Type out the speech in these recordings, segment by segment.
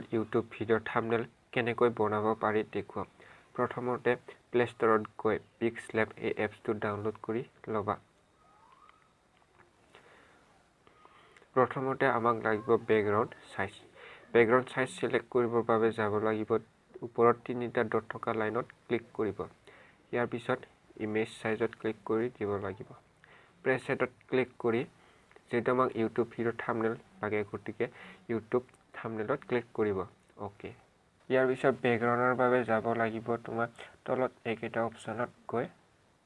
Mobileত YouTube ভিডিঅ'ৰ thumbnail কেনেকৈ বনাব পাৰি দেখুৱাম। প্ৰথমতে প্লে ষ্টৰত গৈ পিক্সেল এই এপছটো ডাউনলোড কৰি ল'বা। প্ৰথমতে আমাক লাগিব background size. Background size select কৰিবৰ বাবে যাব লাগিব ওপৰত তিনিটা ডট থকা লাইনত ক্লিক কৰিব। ইয়াৰ পিছত ইমেজ সাইজত ক্লিক কৰি দিব লাগিব। প্ৰেছেটত ক্লিক কৰি যেটো আমাক YouTube ভিডিঅ'ৰ thumbnail লাগে গতিকে YouTube thumbnailত ক্লিক কৰিব। ওকে। ইয়াৰ পিছত বেকগ্ৰাউণ্ডৰ বাবে যাব লাগিব তোমাৰ তলত এইকেইটা অপচনত গৈ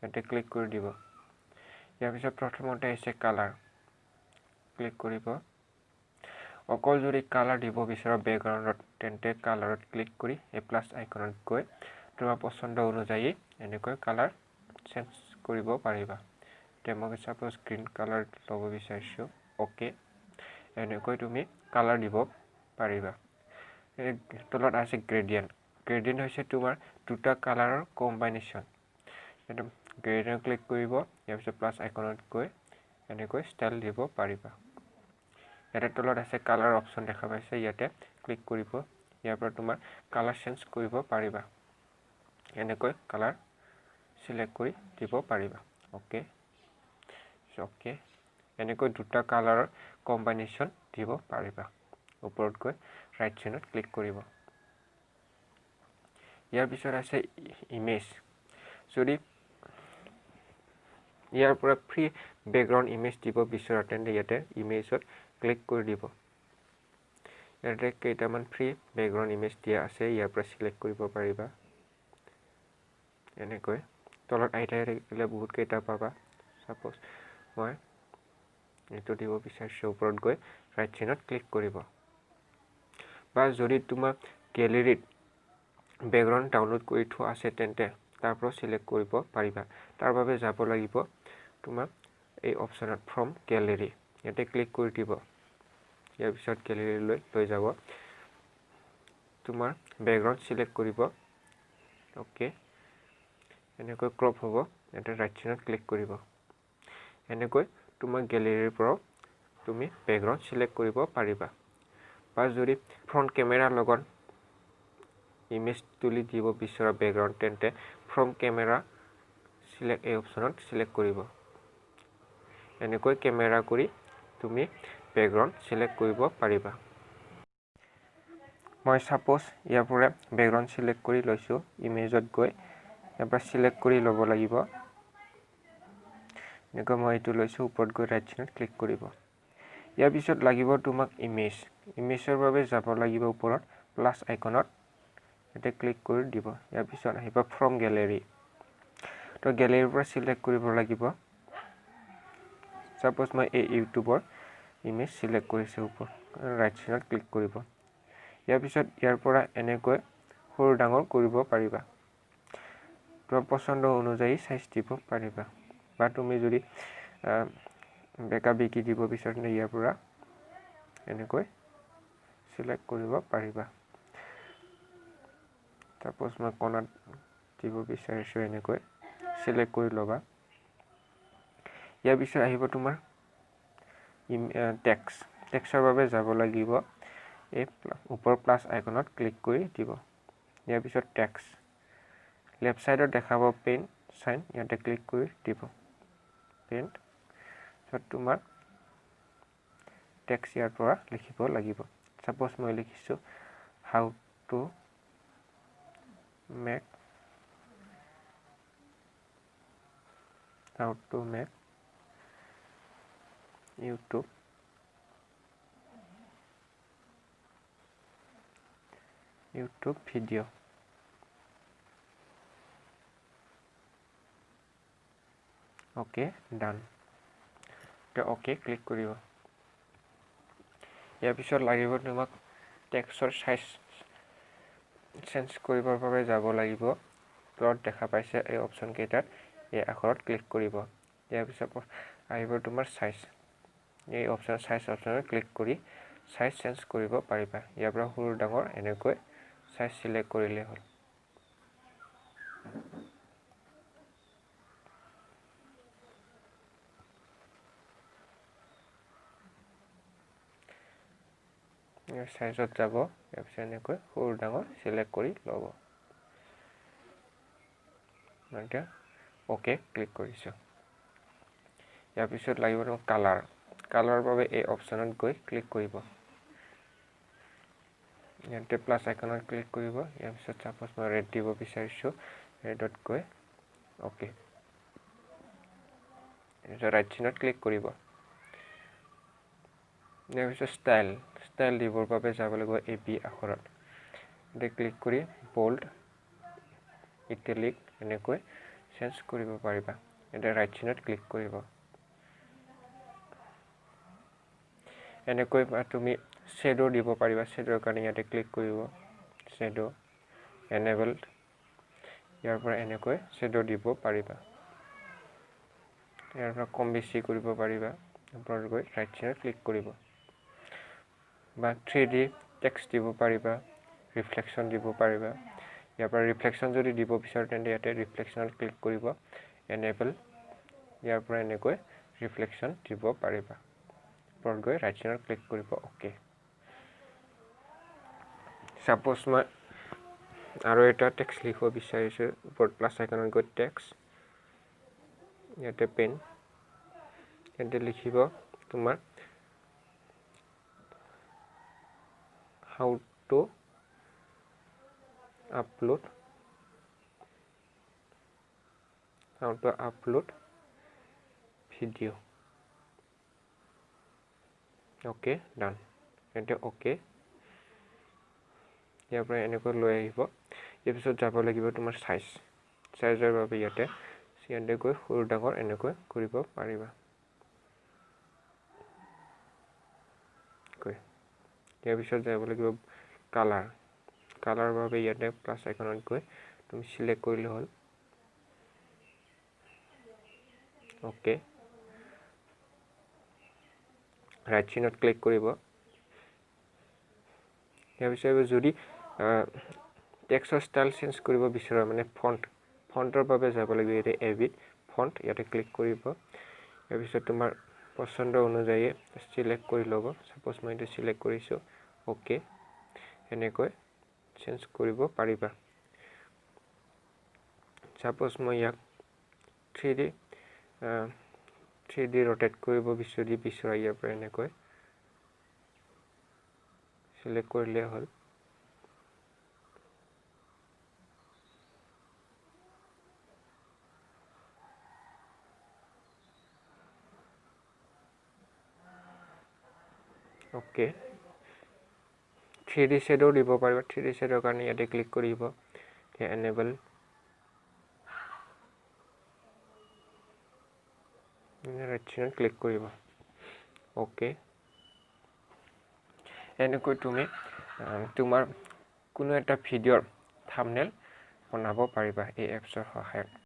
এতে ক্লিক কৰি দিব। ইয়াৰ পিছত প্ৰথমতে আছে কালাৰ। ক্লিক কৰিব। অকল যদি কালাৰ দিব বিচাৰা বেকগ্ৰাউণ্ডত তেন্তে কালাৰত ক্লিক কৰি এই প্লাস আইকনত গৈ তোমাৰ পছন্দ অনুযায়ী এনেকৈ কালাৰ চেঞ্জ কৰিব পাৰিবা। মই সাপোজ গ্ৰীন কালাৰ ল'ব বিচাৰিছো। ওকে। এনেকৈ তুমি কালাৰ দিব পাৰিবা। তলত আছে গ্ৰেডিয়েন্ট। গ্ৰেডিয়েন্ট হৈছে তোমাৰ দুটা কালাৰৰ কম্বিনেশ্যন। এটা গ্ৰেডিয়েন্ট ক্লিক কৰিব। ইয়াৰ পিছত প্লাস আইকনত গৈ এনেকৈ ষ্টাইল দিব পাৰিবা। ইয়াতে তলত আছে কালাৰ অপচন দেখা পাইছে। ইয়াতে ক্লিক কৰিব। ইয়াৰ পৰা তোমাৰ কালাৰ চেঞ্জ কৰিব পাৰিবা। এনেকৈ কালাৰ সিলেক্ট কৰি দিব পাৰিবা। ওকে। ওকে। এনেকৈ দুটা কালাৰৰ কম্বিনেশ্যন দিব পাৰিবা। ওপৰত গৈ ৰাইট সাইডত ক্লিক কৰিব। ইয়াৰ পিছত আছে ইমেজ। যদি ইয়াৰ পৰা ফ্ৰী বেকগ্ৰাউণ্ড ইমেজ দিব বিচাৰা তেন্তে ইয়াতে ইমেজত ক্লিক কৰি দিব। ইয়াতে কেইটামান ফ্ৰী বেকগ্ৰাউণ্ড ইমেজ দিয়া আছে। ইয়াৰ পৰা সিলেক্ট কৰিব পাৰিবা। এনেকৈ তলত আহি থাকিলে বহুত কেইটা পাবা। সাপোজ মই এইটো দিব বিচাৰিছো। ওপৰত গৈ ৰাইট সাইডত ক্লিক কৰিব। বা যদি তোমাৰ গেলেৰীত বেকগ্ৰাউণ্ড ডাউনলোড কৰি থোৱা আছে তেন্তে তাৰ পৰা সিলেক্ট কৰিব পাৰিবা। তাৰ বাবে যাব লাগিব তোমাৰ এই অপচনত ফ্ৰম গেলেৰী। ইয়াতে ক্লিক কৰি দিব। ইয়াৰ পিছত গেলেৰীলৈ লৈ যাব। তোমাৰ বেকগ্ৰাউণ্ড সিলেক্ট কৰিব। ওকে। এনেকৈ ক্ৰপ হ'ব। ইয়াতে ৰাইট সাইডত ক্লিক কৰিব। এনেকৈ তোমাৰ গেলেৰীৰ পৰা তুমি বেকগ্ৰাউণ্ড সিলেক্ট কৰিব পাৰিবা। বা যদি ফ্ৰণ্ট কেমেৰাৰ লগত ইমেজ তুলি দিব বিচৰা বেকগ্ৰাউণ্ড তেন্তে ফ্ৰম কেমেৰা সিলেক্ট এই অপচনত সিলেক্ট কৰিব। এনেকৈ কেমেৰা কৰি তুমি বেকগ্ৰাউণ্ড সিলেক্ট কৰিব পাৰিবা। মই সাপোজ ইয়াৰ পৰা বেকগ্ৰাউণ্ড সিলেক্ট কৰি লৈছো। ইমেজত গৈ ইয়াৰ পৰা সিলেক্ট কৰি ল'ব লাগিব। এনেকৈ মই এইটো লৈছো। ওপৰত গৈ ৰাইট সাইডত ক্লিক কৰিব। ইয়াৰ পিছত লাগিব তোমাক ইমেজ। ইমেজৰ বাবে যাব লাগিব ওপৰত প্লাস আইকনত এতে ক্লিক কৰি দিব। ইয়াৰ পিছত আহিব ফ্ৰম গেলেৰী। তো গেলেৰীৰ পৰা সিলেক্ট কৰিব লাগিব। সাপোজ মই এই ইউটিউবৰ ইমেজ সিলেক্ট কৰিছো। ওপৰত ৰাইট সাইডত ক্লিক কৰিব। ইয়াৰ পিছত ইয়াৰ পৰা এনেকৈ সৰু ডাঙৰ কৰিব পাৰিবা। তোমাৰ পছন্দ অনুযায়ী সাইজ দিব পাৰিবা। বা তুমি যদি বেকা বেকি দিব বিচাৰা ইয়াৰ পৰা এনেকৈ সিলেক্ট কৰিব পাৰিবা। সাপোজ মই কোণাত দিব বিচাৰিছো। এনেকৈ সিলেক্ট কৰি ল'বা। ইয়াৰ পিছত আহিব তোমাৰ টেক্স। টেক্সৰ বাবে যাব লাগিব এই ওপৰ প্লাস আইকনত ক্লিক কৰি দিব। ইয়াৰ পিছত টেক্স লেফ্ট সাইডত দেখাব পেন সাইন। ইয়াতে ক্লিক কৰি দিব। পেন তোমাৰ টেক্স ইয়াৰ পৰা লিখিব লাগিব। সাপোজ মই লিখিছো how to make YouTube video'. Okay done. Okay click কৰিব। ইয়াৰ পিছত লাগিব তোমাক টেক্সটৰ সাইজ চেঞ্জ কৰিবৰ বাবে যাব লাগিব। তলত দেখা পাইছে এই অপচন কেইটাত এই আখৰত ক্লিক কৰিব। ইয়াৰ পিছত আহিব তোমাৰ সাইজ। এই অপচন সাইজ অপচনত ক্লিক কৰি সাইজ চেঞ্জ কৰিব পাৰিবা। ইয়াৰ পৰা সৰু ডাঙৰ এনেকৈ সাইজ সিলেক্ট কৰিলে হ'ল। সাইজত যাব ইয়াৰ পিছত এনেকৈ সৰু ডাঙৰ সিলেক্ট কৰি ল'ব এতিয়া ওকে ক্লিক কৰিছো ইয়াৰ পিছত লাগিব কালাৰ কালাৰৰ বাবে এই অপচনত গৈ ক্লিক কৰিব ইয়াতে প্লাস আইকনত ক্লিক কৰিব ইয়াৰ পিছত সাপোজ মই ৰেড দিব বিচাৰিছো ৰেডত গৈ ওকে এটা ৰাইট চিনত ক্লিক কৰিব ইয়াৰ পিছত ষ্টাইল দিবৰ বাবে যাব লাগিব এই বি আখৰত এতে ক্লিক কৰি বোল্ড ইটালিক এনেকৈ চেঞ্জ কৰিব পাৰিবা এটা ৰাইট চিনত ক্লিক কৰিব এনেকৈ তুমি শ্যাডো দিব পাৰিবা শ্যাডোৰ কাৰণে ইয়াতে ক্লিক কৰিব শ্যাডো এনেবলড ইয়াৰ পৰা এনেকৈ শ্যাডো দিব পাৰিবা ইয়াৰ পৰা কম বেছি কৰিব পাৰিবা ওপৰত গৈ ৰাইট চিনত ক্লিক কৰিব বা 3D টেক্সট দিব পাৰিবা ৰিফ্লেকশন দিব পাৰিবা ইয়াৰ পৰা ৰিফ্লেকশন যদি দিব বিচাৰে তেন্তে ইয়াতে ৰিফ্লেকশনত ক্লিক কৰিব এনেবল ইয়াৰ পৰা এনেকৈ ৰিফ্লেকশন দিব পাৰিবা ওপৰত গৈ ৰাইট চিনত ক্লিক কৰিব ওকে সাপোজ মই আৰু এটা টেক্সট লিখিব বিচাৰিছো ওপৰত প্লাস আইকনত গৈ টেক্সট ইয়াতে পেন ইয়াতে লিখিব তোমাৰ how to upload video okay done এতে okay ইয়াৰ পৰা এনেকৈ লৈ আহিব ইয়াৰ পিছত যাব লাগিব তোমাৰ সাইজৰ বাবে ইয়াতে গৈ সৰু ডাঙৰ এনেকৈ কৰিব পাৰিবা ইয়াৰ পিছত যাব লাগিব কালাৰ বাবে ইয়াতে প্লাস আইকনত গৈ তুমি সিলেক্ট কৰিলে হ'ল ওকে ৰাইট চিনত ক্লিক কৰিব ইয়াৰ পিছত যদি টেক্সটৰ ষ্টাইল চেঞ্জ কৰিব বিচাৰা মানে ফন্টৰ বাবে যাব লাগিব ইয়াতে এডিট ফন্ট ইয়াতে ক্লিক কৰিব ইয়াৰ পিছত তোমাৰ পছন্দ অনুযায়ী সিলেক্ট কৰি ল'ব সাপোজ মই এটা সিলেক্ট কৰিছো ওকে এনেকৈ চেঞ্জ কৰিব পাৰিবা সাপোজ মই ইয়াক 3D rotate কৰিব বিচাৰা ইয়াৰ পৰা এনেকৈ সিলেক্ট কৰিলে হ'ল ওকে 3D shadow দিব পাৰিবা 3D shadow কাৰণে ইয়াতে ক্লিক কৰিব এনেবল ৰাইট চিনত ক্লিক কৰিব ওকে এনেকৈ তুমি তোমাৰ কোনো এটা ভিডিঅ'ৰ থাম্বনেল বনাব পাৰিবা এই এপছৰ সহায়ত